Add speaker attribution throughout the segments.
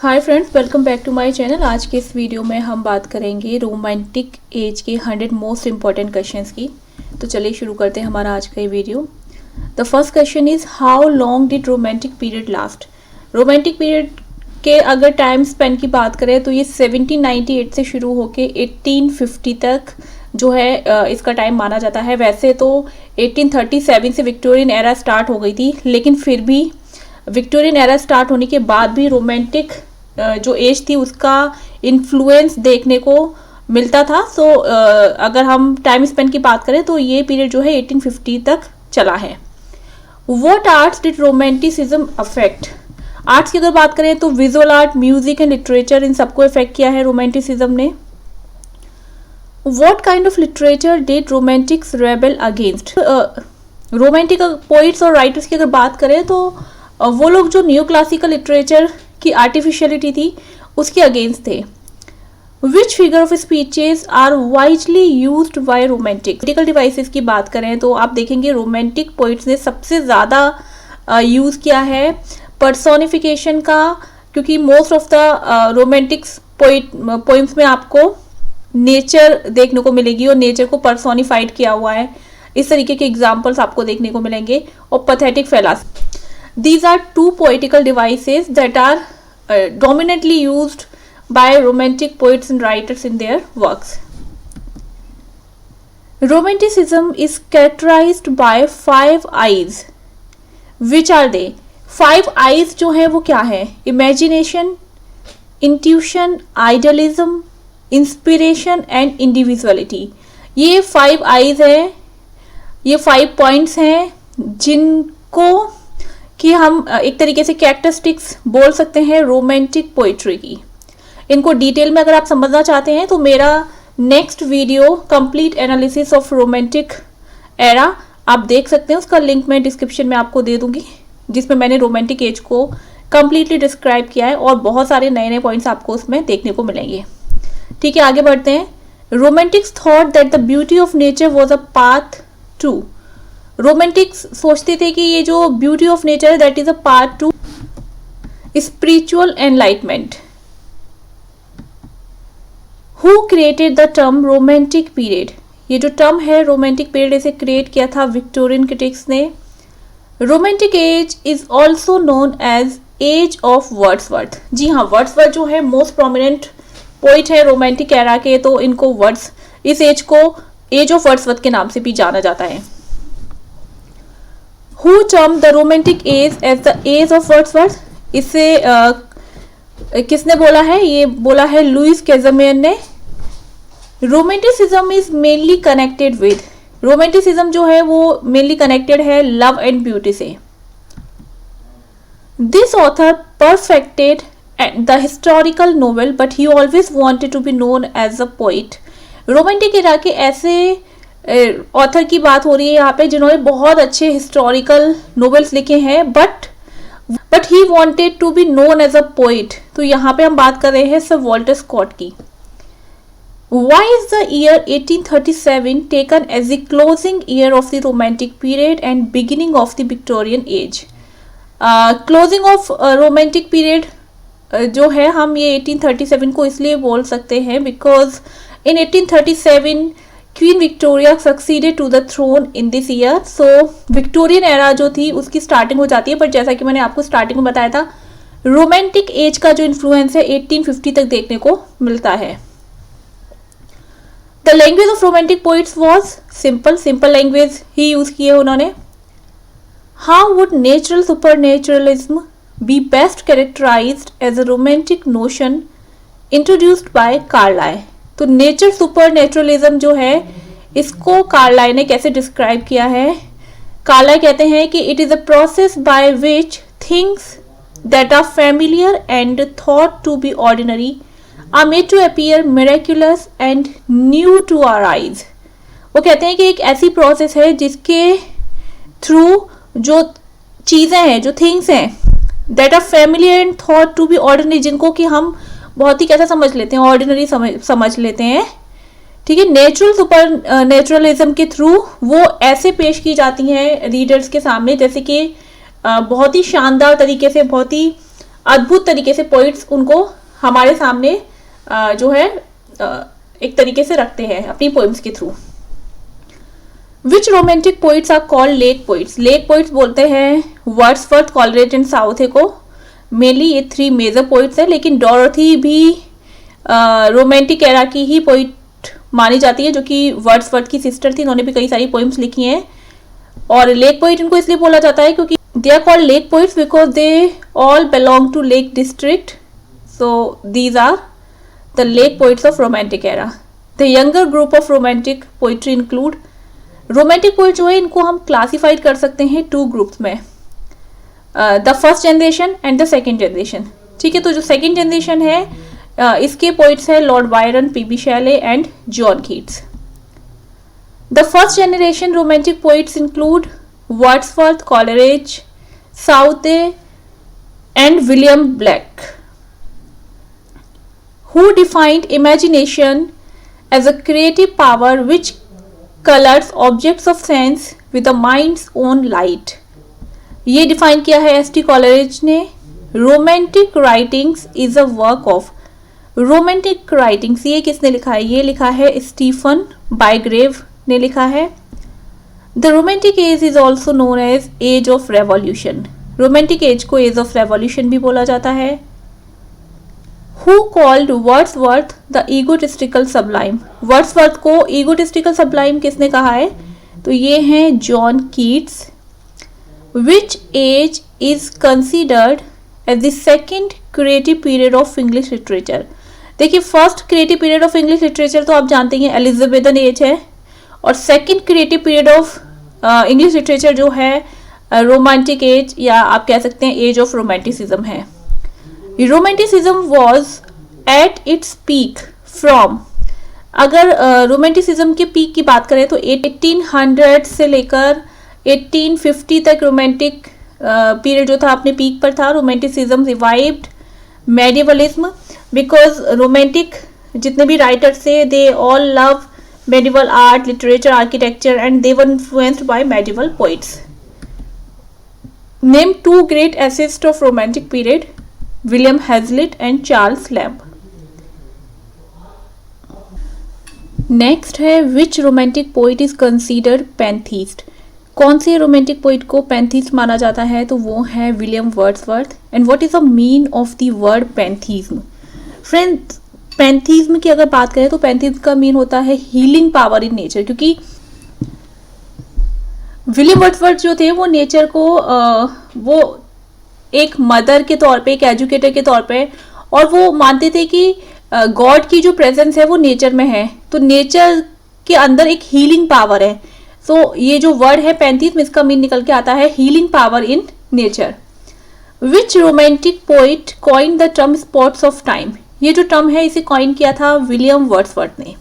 Speaker 1: Hi friends, welcome back to my channel. आज के इस वीडियो में हम बात करेंगे रोमांटिक एज के 100 मोस्ट इम्पॉर्टेंट क्वेश्चंस की। तो चलिए शुरू करते हैं हमारा आज का ये video. The first question is how long did romantic period last. Romantic period के अगर टाइम स्पेन की बात करें तो ये 1798 से शुरू होके 1850 तक जो है इसका टाइम माना जाता है। वैसे तो 1837 से विक्टोरियन एरा स्टार्ट हो गई थी, लेकिन फिर भी विक्टोरियन एरा स्टार्ट होने के बाद भी रोमांटिक जो एज थी उसका इन्फ्लुएंस देखने को मिलता था। सो अगर हम टाइम स्पेन की बात करें तो ये पीरियड जो है 1850 तक चला है। What arts did romanticism affect. Arts की अगर बात करें तो visual art, music and literature, इन सबको इफेक्ट किया है रोमांटिसिज्म ने। What kind of literature did romantics rebel against. Romantic poets और राइटर्स की अगर बात करें तो वो लोग जो न्यू क्लासिकल लिटरेचर की आर्टिफिशियलिटी थी उसके अगेंस्ट थे। Which figure of speeches are wisely used by romantic. Political devices की बात करें तो आप देखेंगे रोमांटिक पोइट्स ने सबसे ज़्यादा यूज़ किया है पर्सोनिफिकेशन का, क्योंकि most of the Romantics poems में आपको नेचर देखने को मिलेगी और नेचर को पर्सोनिफाइड किया हुआ है। इस तरीके के एग्जाम्पल्स आपको देखने को मिलेंगे। और pathetic fellas, these are two poetical devices that are dominantly used by romantic poets and writers in their works. Romanticism is characterized by 5 I's. Which are they? 5 I's जो है वो क्या है? Imagination, intuition, idealism, inspiration and individuality. ये 5 I's है, ये 5 points हैं जिनको कि हम एक तरीके से कैरेक्टरिस्टिक्स बोल सकते हैं रोमांटिक पोइट्री की। इनको डिटेल में अगर आप समझना चाहते हैं तो मेरा next video complete analysis of romantic era आप देख सकते हैं, उसका लिंक मैं डिस्क्रिप्शन में आपको दे दूंगी, जिसमें मैंने रोमांटिक एज को कंप्लीटली डिस्क्राइब किया है और बहुत सारे नए नए पॉइंट्स आपको उसमें देखने को मिलेंगे। ठीक है, आगे बढ़ते हैं। Romantics thought that the beauty of nature was a path to. Romantics सोचते थे कि ये जो ब्यूटी ऑफ नेचर है that is a part to spiritual enlightenment. Who created the term romantic period. ये जो टर्म है रोमांटिक पीरियड इसे क्रिएट किया था विक्टोरियन क्रिटिक्स ने। Romantic age is also known as age of Wordsworth. जी हाँ, वर्ड्सवर्थ जो है मोस्ट प्रोमिनेंट पोइट है रोमांटिक एरा के, तो इनको इस एज को एज ऑफ वर्ड्सवर्थ के नाम से भी जाना जाता है। Who termed the romantic age as the age of Wordsworth? इसे किसने बोला है? ये बोला है लुइस कैज़मियर ने। Romanticism is mainly connected with. Romanticism जो है वो मेनली कनेक्टेड है लव एंड ब्यूटी से। This author perfected the historical novel but he always wanted to be known as a poet. Romantic era के ऐसे author की बात हो रही है यहाँ पे जिन्होंने बहुत अच्छे हिस्टोरिकल नोवेल्स लिखे हैं, but he wanted to be known as a poet. तो यहाँ पे हम बात कर रहे हैं सर वॉल्टर स्कॉट की। Why is the year 1837 taken as the closing year of the romantic period and beginning of the Victorian age. Closing of romantic period जो है हम ये 1837 को इसलिए बोल सकते हैं because in 1837 queen Victoria succeeded to the throne in this year. So Victorian era जो थी उसकी स्टार्टिंग हो जाती है, पर जैसा कि मैंने आपको स्टार्टिंग में बताया था रोमांटिक एज का जो इन्फ्लुएंस है 1850 तक देखने को मिलता है। The language of romantic poets was simple language ही यूज किए उन्होंने। How would natural supernaturalism be best characterised as a romantic notion introduced by Carlyle. तो नेचर सुपरनेचुरलिज्म जो है इसको कार्लाइल ने कैसे डिस्क्राइब किया है? कार्लाइल कहते हैं कि it is a process by which things that are familiar and thought to be ordinary are made to appear miraculous and new to our eyes. वो कहते हैं कि एक ऐसी प्रोसेस है जिसके थ्रू जो चीज़ें हैं, जो थिंग्स हैं that are familiar and thought to be ordinary, जिनको कि हम बहुत ही कैसा समझ लेते हैं, ऑर्डिनरी समझ लेते हैं। ठीक है, नेचुरल सुपर नेचुरलिज्म के थ्रू वो ऐसे पेश की जाती हैं रीडर्स के सामने जैसे कि बहुत ही शानदार तरीके से, बहुत ही अद्भुत तरीके से पोइट्स उनको हमारे सामने जो है एक तरीके से रखते हैं अपनी पोइम्स के थ्रू। Which romantic poets are called lake poets? Lake poets बोलते हैं वर्ड्सवर्थ, कॉलरेज एंड साउथे को। मेनली ये 3 मेजर पोइट्स है, लेकिन डोरोथी भी रोमांटिक एरा की ही पोइट मानी जाती है, जो कि वर्ड्सवर्थ की सिस्टर थी। इन्होंने भी कई सारी पोइम्स लिखी हैं। और लेक पोइट इनको इसलिए बोला जाता है क्योंकि they are called lake poets because they all belong to lake district, so these are the lake poets of romantic era. The younger group of romantic poetry include, romantic poet जो है इनको हम क्लासिफाइड कर सकते हैं 2 groups में, the first generation and the second generation. ठीक है, तो जो सेकेंड जनरेशन है इसके पोइट्स है Lord Byron, PB Shelley and John Keats. The first generation romantic poets include Wordsworth, Coleridge, Southey and William Blake, who defined imagination as a creative power which colors objects of sense with the mind's own light। ये define किया है S T Coleridge ने। Romantic writings is a work of, romantic writings ये किसने लिखा है? ये लिखा है स्टीफन बायग्रेव ने लिखा है। The romantic age is also known as age of revolution, romantic age को एज ऑफ रेवोल्यूशन भी बोला जाता है। Who called Wordsworth the egotistical sublime? Wordsworth को egotistical sublime किसने कहा है? तो ये हैं John Keats. Which age is considered as the second creative period of English literature? देखिए, first creative period of English literature तो आप जानते हैं एलिजाबेथन एज है, और second creative period of English literature जो है रोमांटिक एज, या आप कह सकते हैं एज ऑफ रोमांटिसिज्म है। Romanticism was at its peak from, अगर रोमांटिसिज्म के पीक की बात करें तो 1800 से लेकर 1850 तक रोमांटिक पीरियड जो था अपने पीक पर था। रोमांटिसिज्म रिवाइव्ड मेडिवलिज्म बिकॉज रोमांटिक जितने भी राइटर्स थे they all love medieval art, literature, architecture and they were influenced by medieval poets. Name 2 great assets of romantic period, William Hazlitt and Charles lamb. Next है विच romantic poet is considered पैंथीस्ट? कौन से romantic poet को पैंथीस्ट माना जाता है? तो वो है William Wordsworth. And what is the mean of the word pantheism? Friends, pantheism की अगर बात करें तो पैंथीज्म का मीन होता है हीलिंग पावर इन नेचर, क्योंकि विलियम वर्ड्सवर्थ जो थे वो नेचर को वो एक मदर के तौर पे, एक एजुकेटर के तौर पे, और वो मानते थे कि गॉड की जो प्रेजेंस है वो नेचर में है, तो नेचर के अंदर एक हीलिंग पावर है। सो ये जो वर्ड है पैंथीज्म, इसका मीन निकल के आता है healing power in nature. Which romantic poet coin the term spots of time? ये जो टर्म है इसे कॉइन किया था विलियम वर्ड्सवर्थ ने।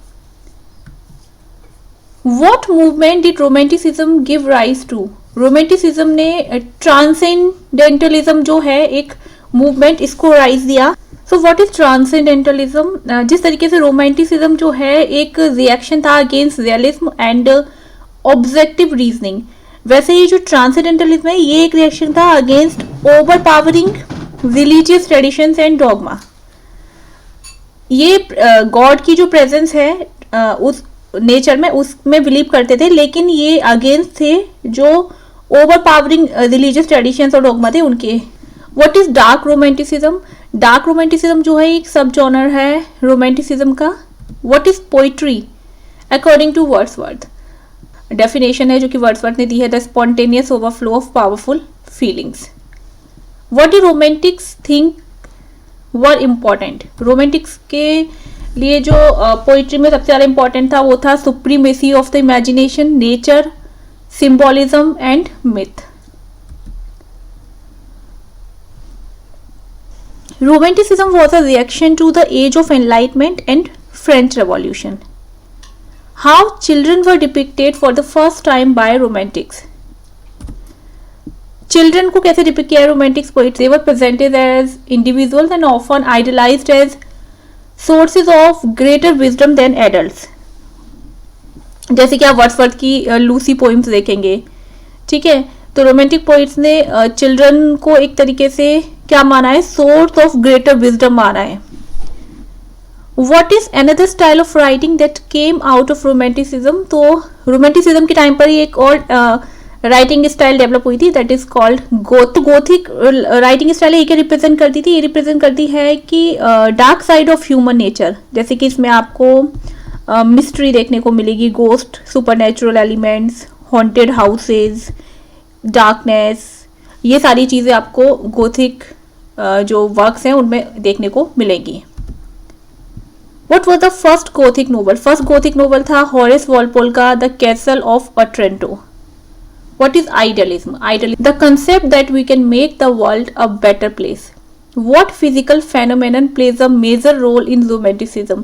Speaker 1: What movement did romanticism give rise to? Romanticism ने ट्रांसेंडेंटलिज्म जो है एक मूवमेंट, इसको राइज दिया। So what is transcendentalism? जिस तरीके से रोमांटिसिज्म जो है एक रिएक्शन था against realism and objective reasoning, वैसे ही जो ट्रांसेंडेंटलिज्म है ये एक रिएक्शन था against over powering religious traditions and dogma. ये गॉड की जो प्रेजेंस है उस नेचर में, उसमें बिलीव करते थे, लेकिन ये अगेंस्ट थे जो ओवर पावरिंग रिलीजियस ट्रेडिशंस और डॉगमा थे उनके। What is dark romanticism? Dark romanticism जो है एक सब जॉनर है रोमांटिसिज्म का। What is poetry according to Wordsworth? Definition है जो कि वर्ड्सवर्थ ने दी है, the spontaneous overflow of powerful feelings. What do romantics think were important? Romantics के लिए जो पोइट्री में सबसे ज़्यादा इंपॉर्टेंट था वो था supremacy of the imagination, nature, symbolism and myth. Romanticism was a reaction to the age of enlightenment and French revolution. How children were depicted for the first time by romantics? Children को कैसे depict किया romantics poets? They were presented as individuals and often idealised as sources of greater wisdom than adults. जैसे कि आप Wordsworth की Lucy poems देखेंगे, ठीक है, तो रोमांटिक पोइट्स ने चिल्ड्रन को एक तरीके से क्या माना है, सोर्स ऑफ ग्रेटर विजडम माना है। What is another style of writing that came out of romanticism? तो रोमांटिसिज्म के टाइम पर ही एक और राइटिंग स्टाइल डेवलप हुई थी, that is called Goth. Gothic writing style ये क्या रिप्रेजेंट करती थी, ये रिप्रेजेंट करती है कि dark side of human nature, जैसे कि इसमें आपको मिस्ट्री देखने को मिलेगी, ghost, supernatural elements, haunted houses, darkness, ये सारी चीज़ें आपको गोथिक जो वर्क्स हैं उनमें देखने को मिलेगी। What was the first Gothic novel? First Gothic novel था हॉरेस वॉलपोल का The Castle of Otranto. What is idealism? Idealism, the concept that we can make the world a better place. What physical phenomenon plays a major role in romanticism?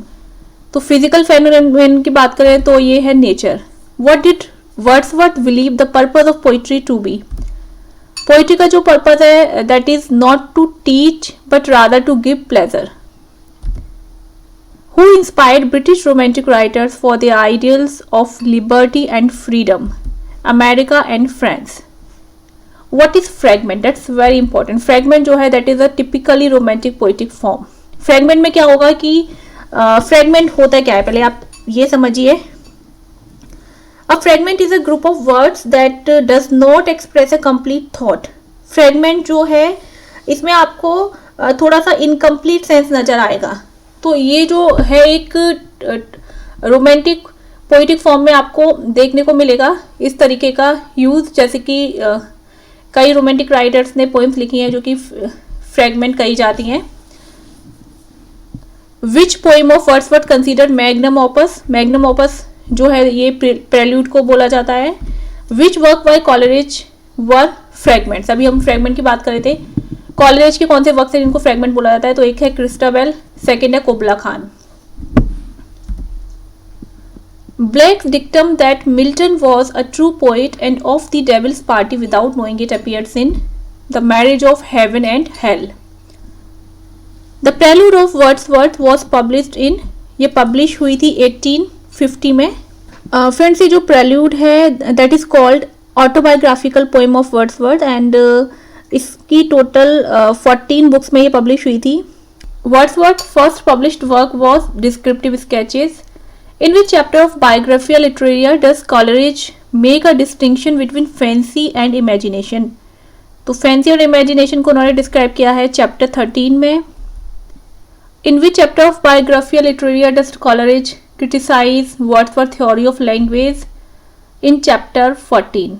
Speaker 1: तो physical phenomenon की बात करें तो ये है nature. What did Wordsworth believe the purpose of poetry to be? Poetry का जो purpose है that is not to teach but rather to give pleasure. Who inspired British romantic writers for their ideals of liberty and freedom? America and France. What is fragment? That's very important. Fragment जो है that is a typically romantic poetic form. Fragment में क्या होगा कि fragment होता क्या है, पहले आप ये समझिए। A fragment is a group of words that does not express a complete thought. Fragment जो है इसमें आपको थोड़ा सा इनकम्प्लीट सेंस नजर आएगा। तो ये जो है एक रोमांटिक पोइटिक फॉर्म में आपको देखने को मिलेगा इस तरीके का यूज, जैसे कि कई रोमांटिक राइटर्स ने पोइम्स लिखी हैं जो कि फ्रेगमेंट कही जाती हैं। Which poem of Wordsworth considered magnum opus? Magnum opus जो है ये प्रेल्यूड को बोला जाता है। Which work by Coleridge were fragments? अभी हम फ्रेगमेंट की बात कर रहे थे। कॉलरिज के कौन से वर्क से जिनको फ्रेगमेंट बोला जाता है? तो एक है क्रिस्टाबेल, सेकेंड है कुबला Khan. Blake's dictum that Milton was a true poet and of the devil's party without knowing it appears in The Marriage of Heaven and Hell. The Prelude of Wordsworth was published in, ये publish हुई थी 1850 में। Friends ये जो prelude है that is called autobiographical poem of Wordsworth and इसकी total 14 books में ये पब्लिश हुई थी। Wordsworth's first published work was Descriptive Sketches, in which chapter of Biographia Literaria does Coleridge make a distinction between fancy and imagination? तो fancy और imagination को उन्होंने describe किया है चैप्टर 13 में। In which chapter of Biographia Literaria does Coleridge criticize Wordsworth's theory of language? In chapter 14.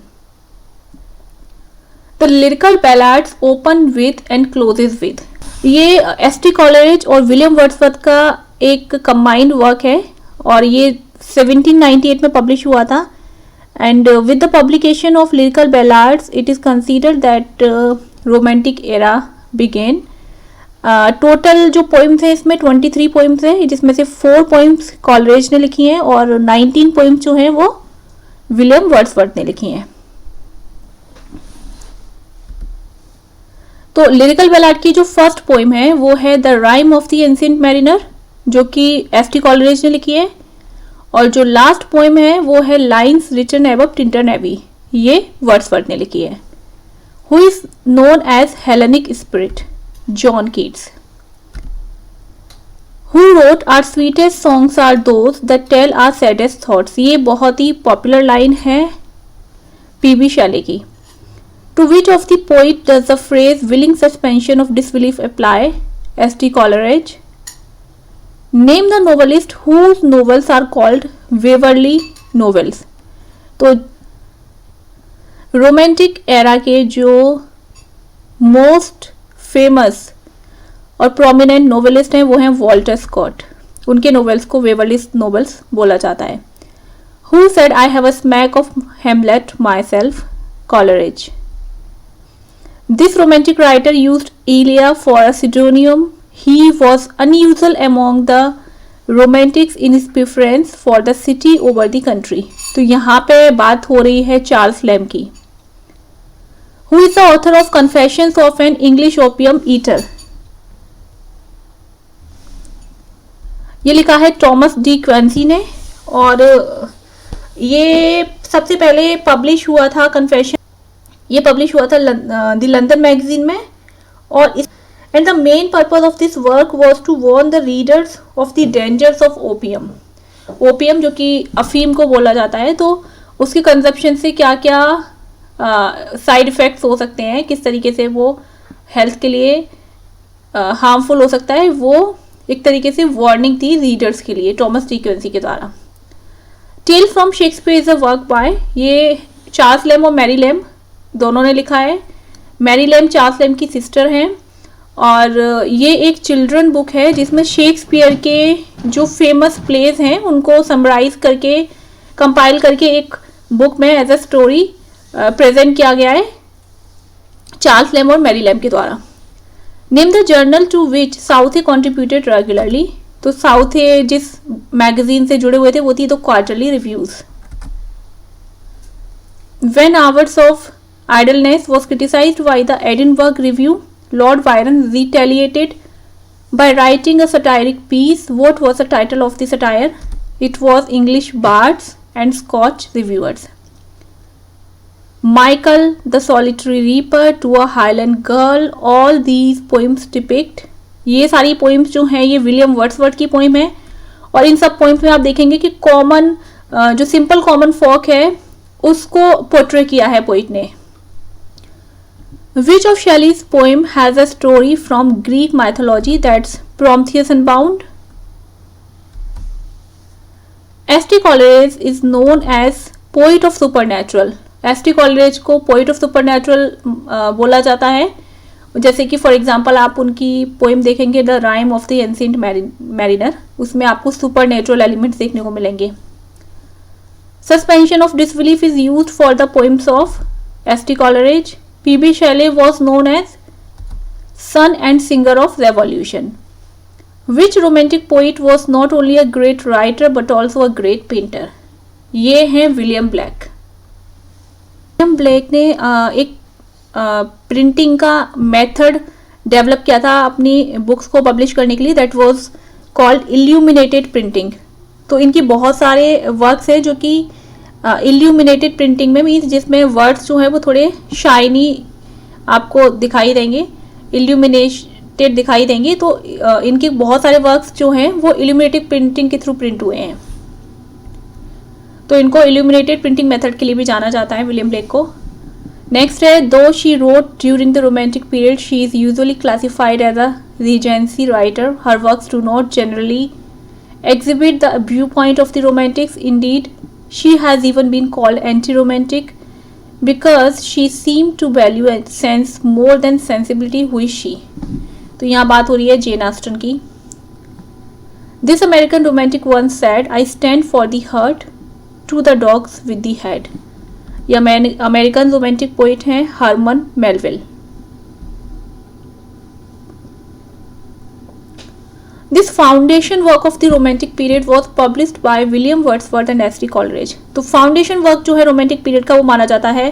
Speaker 1: The lyrical ballads open with and closes with. ये ST. Coleridge और William Wordsworth का एक कंबाइंड वर्क है और ये 1798 में पब्लिश हुआ था। And with the publication of lyrical ballads it is considered that romantic era began. Total जो पोइम्स हैं इसमें 23 पोइम्स हैं, जिसमें से 4 पोइम्स कॉलरिज ने लिखी हैं और 19 पोइम्स जो हैं वो विलियम वर्ड्सवर्थ ने लिखी हैं। तो लिरिकल बैलाड की जो फर्स्ट पोइम है वो है the rhyme of the ancient mariner, जो कि एस.टी. कॉलरिज ने लिखी है, और जो लास्ट पोइम है वो है lines written above Tintern Abbey, ये वर्ड्सवर्थ ने लिखी है। Who is known as Hellenic spirit? John Keats. Who wrote our sweetest songs are those that tell our saddest thoughts, ये बहुत ही पॉपुलर लाइन है पी.बी. शैले की। To which of the poet does the phrase willing suspension of disbelief apply? S.T. Coleridge. Name the novelist whose novels are called Waverley novels. तो romantic era के जो most famous और prominent novelist हैं वो हैं Walter Scott. उनके novels को Waverly novels बोला जाता है। Who said I have a smack of Hamlet myself? Coleridge. This romantic writer used Elia for a pseudonym. He was unusual among the romantics in his preference for the city over the country. तो यहाँ पे बात हो रही है Charles Lamb की। Who is the author of Confessions of an English Opium Eater? ये लिखा है टॉमस डी क्वेंसी ने और ये सबसे पहले पब्लिश हुआ था कन्फेशन ये पब्लिश हुआ था द लंदन मैगजीन में। और and the main purpose of this work was to warn the readers of the dangers of opium. Opium जो कि अफीम को बोला जाता है, तो उसकी कंजप्शन से क्या क्या साइड इफ़ेक्ट्स हो सकते हैं, किस तरीके से वो हेल्थ के लिए हार्मफुल हो सकता है, वो एक तरीके से वार्निंग थी रीडर्स के लिए थॉमस डी क्विंसी के द्वारा। Tale from Shakespeare is a work by, ये चार्ल्स लैम और मैरी लैम दोनों ने लिखा है। मैरी लैम चार्ल्स लैम की सिस्टर हैं, और ये एक चिल्ड्रन बुक है जिसमें शेक्सपियर के जो फेमस प्लेज हैं उनको समराइज करके, कंपाइल करके एक बुक में एज अ स्टोरी प्रेजेंट किया गया है चार्ल्स लैम और मैरी लैम के द्वारा। Name the journal to which Southey contributed regularly, तो साउथे जिस मैगजीन से जुड़े हुए थे वो थी the quarterly reviews. When hours of idleness was criticized by the Edinburgh Review, Lord Byron retaliated by writing a satiric piece. What was the title of the satire? It was English Bards and Scotch Reviewers. Michael the Solitary Reaper, To a Highland Girl, all these poems depict, ये सारी poems जो हैं ये William Wordsworth की poem है। और इन सब poems में आप देखेंगे कि कॉमन जो सिंपल कॉमन फॉक है उसको पोर्ट्रे किया है पोइट ने। Which of Shelley's poem has a story from Greek mythology that's Prometheus and bound? S.T. Coleridge is known as poet of supernatural. S.T. Coleridge को poet of supernatural बोला जाता है। जैसे कि फॉर एग्जाम्पल आप उनकी पोएम देखेंगे the rhyme of the ancient mariner, उसमें आपको सुपर नेचुरल एलिमेंट्स देखने को मिलेंगे। Suspension of disbelief is used for the poems of S.T. Coleridge. P.B. Shelley was known as son and singer of revolution. Which romantic poet was not only a great writer but also a great painter? ये हैं William black. William black ने एक printing का method develop किया था अपनी books को publish करने के लिए, that was called illuminated printing. तो इनकी बहुत सारे वर्क्स हैं जो कि इल्यूमिनेटेड प्रिंटिंग में मीन्स जिसमें वर्ड्स जो है वो थोड़े शाइनी आपको दिखाई देंगे, इल्यूमिनेटेड दिखाई देंगे। तो इनके बहुत सारे वर्क्स जो हैं वो इल्यूमिनेटेड प्रिंटिंग के थ्रू प्रिंट हुए हैं, तो इनको इल्यूमिनेटेड प्रिंटिंग मेथड के लिए भी जाना जाता है विलियम ब्लेक को। नेक्स्ट है, दो she wrote during the romantic period she is usually classified as a Regency writer, her works do not generally exhibit the viewpoint of the romantics. Indeed, she has even been called anti-romantic because she seemed to value sense more than sensibility. Who is she? तो यहाँ बात हो रही है Jane Austen की। This American romantic once said, I stand for the heart to the dogs with the head. ये American romantic poet हैं Herman Melville. This foundation work of the romantic period was published by William Wordsworth and S.T. Coleridge. तो foundation work जो है romantic period का वो माना जाता है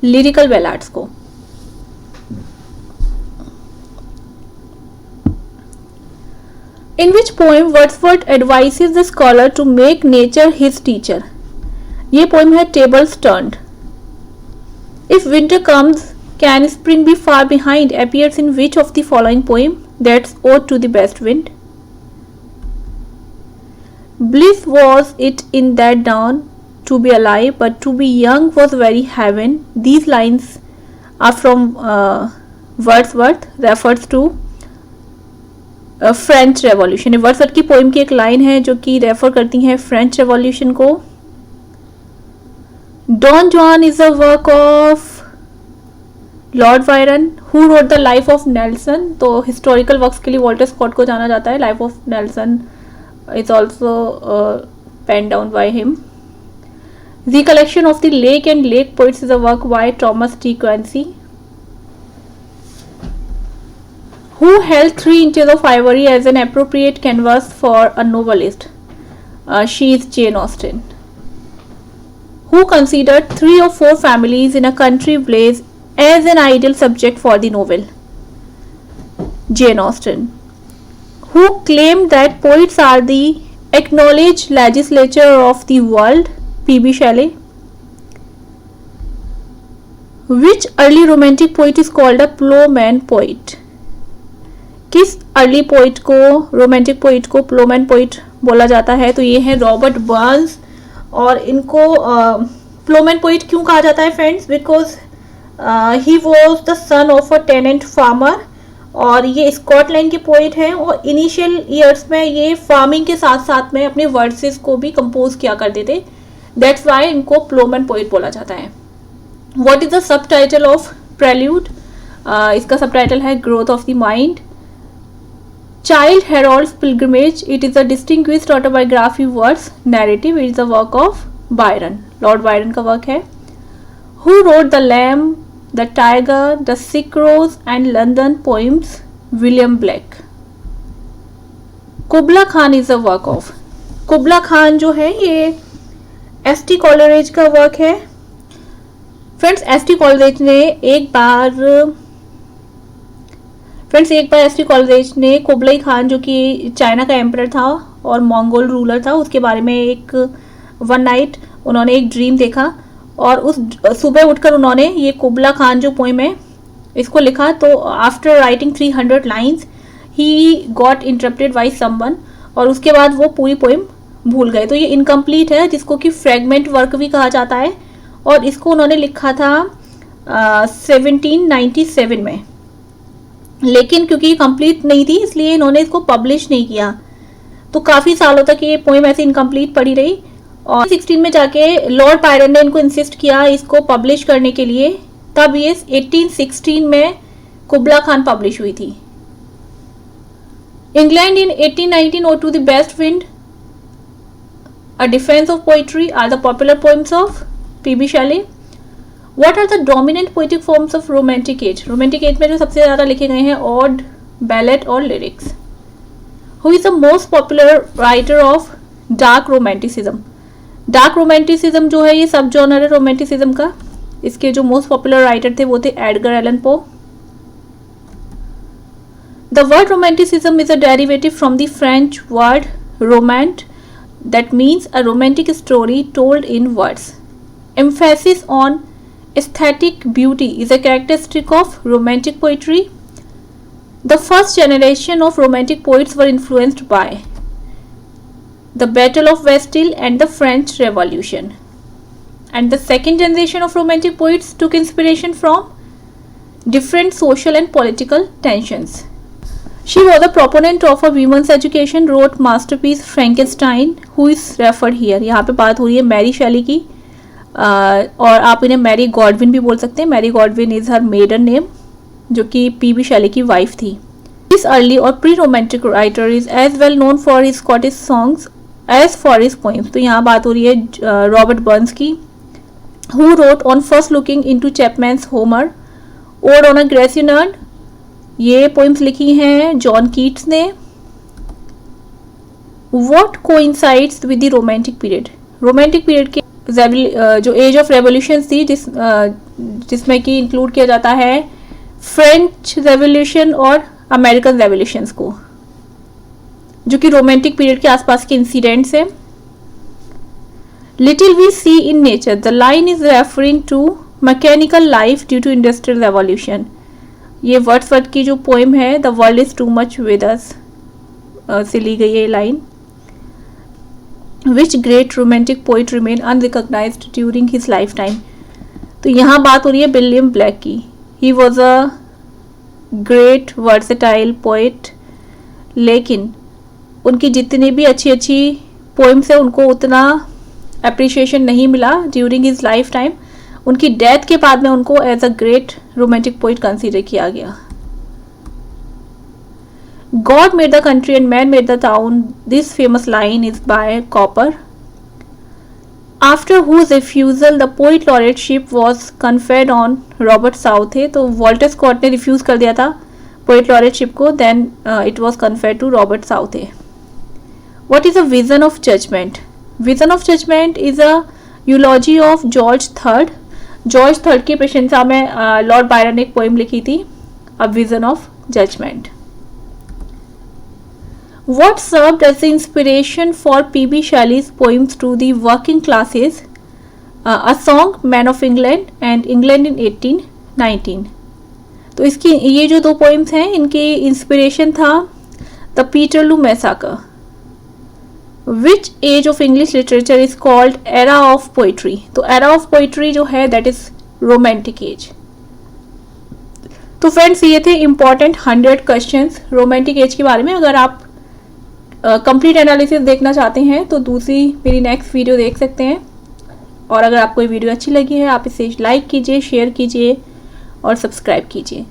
Speaker 1: लिरिकल बैलाड्स को। In which poem Wordsworth advises the scholar to make nature his teacher? ये पोएम है Tables Turned. If winter comes, can spring be far behind? Appears in which of the following poem? That's Ode to the Best Wind. Bliss was it in that dawn to be alive, but to be young was very heaven. These lines are from Wordsworth, refers to French Revolution. Wordsworth की poem की एक line है जो कि refer करती है French Revolution को। Don Juan is a work of Lord Byron who wrote the life of Nelson. तो हिस्टोरिकल वर्क्स के लिए वॉल्टर स्कॉट को जाना जाता है। Life of Nelson is also penned down by him. The collection of the Lake and Lake Poets is a work by Thomas T. Quincy. Who held 3 inches of ivory as an appropriate canvas for a novelist? She is Jane Austen. Who considered 3 or 4 families in a country place as an ideal subject for the novel? Jane Austen. Who claimed that poets are the acknowledged legislature of the world? P.B. Shelley. Which early romantic poet is called a Plowman poet? किस early poet को, romantic poet को Plowman poet बोला जाता है? तो ये है Robert Burns. और इनको प्लोमैन पोइट क्यों कहा जाता है friends? Because he was the son of a tenant farmer, और ये स्कॉटलैंड के पोइट हैं, और इनिशियल ईयर्स में ये फार्मिंग के साथ साथ में अपने वर्सेस को भी कंपोज किया करते थे। दैट्स वाई इनको प्लोमैन पोइट बोला जाता है। What is the subtitle of Prelude? इसका सब टाइटल है growth of the mind. Childe Harold's pilgrimage, it is a distinguished autobiography words narrative, it is the work of Byron, Lord Byron का work है। Who wrote the lamb, the tiger, the sick rose and London poems? William Blake. Kubla Khan is a work of, Kubla Khan जो है ये ST. Coleridge का work है। Friends ST. Coleridge ने एक बार ST. Coleridge ने कुबलाई खान जो कि चाइना का एम्परर था और मंगोल रूलर था, उसके बारे में एक वन नाइट उन्होंने एक ड्रीम देखा, और उस सुबह उठकर उन्होंने ये कुबला खान जो पोइम है इसको लिखा। तो after writing 300 lines he got interrupted by someone, और उसके बाद वो पूरी पोइम भूल गए। तो ये इनकम्प्लीट है, जिसको कि फ्रेगमेंट वर्क भी कहा जाता है, और इसको उन्होंने लिखा था 1797 में, लेकिन क्योंकि ये कंप्लीट नहीं थी इसलिए इन्होंने इसको पब्लिश नहीं किया। तो काफ़ी सालों तक ये पोइम ऐसे इनकम्प्लीट पड़ी रही, और 16 में जाके लॉर्ड बायरन ने इनको इंसिस्ट किया इसको पब्लिश करने के लिए, तब ये 1816 में कुबला खान पब्लिश हुई थी। England in 1819 or to the best wind, A Defense of Poetry are the popular poems of P.B. Shelley. What are the dominant poetic forms of Romantic Age? Romantic Age में जो सबसे ज़्यादा लिखे गए हैं Ode, Ballad और Lyrics. Who is the most popular writer of Dark Romanticism? Dark Romanticism जो है ये सब जॉनर है रोमांटिसिज्म का। इसके जो मोस्ट पॉपुलर राइटर थे वो थे Edgar Allan Poe. The word Romanticism is a derivative from the French word romant, that means a romantic story told in words. Emphasis on aesthetic beauty is a characteristic of romantic poetry. The first generation of romantic poets were influenced by the Battle of Bastille and the French Revolution. And the second generation of romantic poets took inspiration from different social and political tensions. She was a proponent of a women's education, wrote masterpiece Frankenstein, who is referred here. यहाँ पे बात हो रही है Mary शैली की, और आप इन्हें मैरी गॉडविन भी बोल सकते हैं। Mary Godwin is her maiden name, जो कि पी.बी. शैली की वाइफ थी। This early or pre romantic writer is as well known for his Scottish songs as for his poems. तो यहाँ बात हो रही है रॉबर्ट बर्न्स की, who wrote on first looking into Chapman's Homer, ode on a Grecian urn, ये poems लिखी हैं जॉन कीट्स ने। What coincides with the romantic period? Romantic period के जो एज ऑफ रेवोल्यूशन थी, जिसमें कि इंक्लूड किया जाता है फ्रेंच रेवोल्यूशन और अमेरिकन रेवोल्यूशंस को, जो कि रोमांटिक पीरियड के आसपास के इंसिडेंट्स हैं। Little we see in nature, the line is referring to mechanical life due to industrial revolution. ये वर्ड्सवर्थ की जो पोइम है the world is too much with us से ली गई है line. Which great romantic poet remain unrecognised during his life time? तो यहाँ बात हो रही है विलियम ब्लैक की। He was a great versatile poet, लेकिन उनकी जितनी भी अच्छी अच्छी पोइम्स है उनको उतना अप्रिशिएशन नहीं मिला ड्यूरिंग हिज लाइफ टाइम। उनकी डेथ के बाद में उनको as a great romantic poet consider किया गया। God made the country and man made the town. This famous line is by Cowper. After whose refusal the poet laureateship was conferred on Robert Southey. तो Walter Scott ने refuse कर दिया था poet लॉरेटशिप को, then it was conferred to Robert Southey. What is a vision of judgment? Vision of judgment is a eulogy of George III. George third की प्रशंसा में Lord Byron ने एक पोइम लिखी थी, a vision of judgement. What served as the inspiration for P.B. Shelley's poems to the working classes? A song man of England and England in 1819। तो इसकी ये जो 2 पोइम्स हैं इनके इंस्पिरेशन था the Peterloo massacre. Which age of English literature is called era of poetry. तो era of poetry जो है दैट इज रोमांटिक एज। तो फ्रेंड्स ये थे इंपॉर्टेंट 100 क्वेश्चंस रोमांटिक एज के बारे में। अगर आप कंप्लीट एनालिसिस देखना चाहते हैं तो दूसरी मेरी नेक्स्ट वीडियो देख सकते हैं। और अगर आपको ये वीडियो अच्छी लगी है आप इसे लाइक कीजिए, शेयर कीजिए और सब्सक्राइब कीजिए।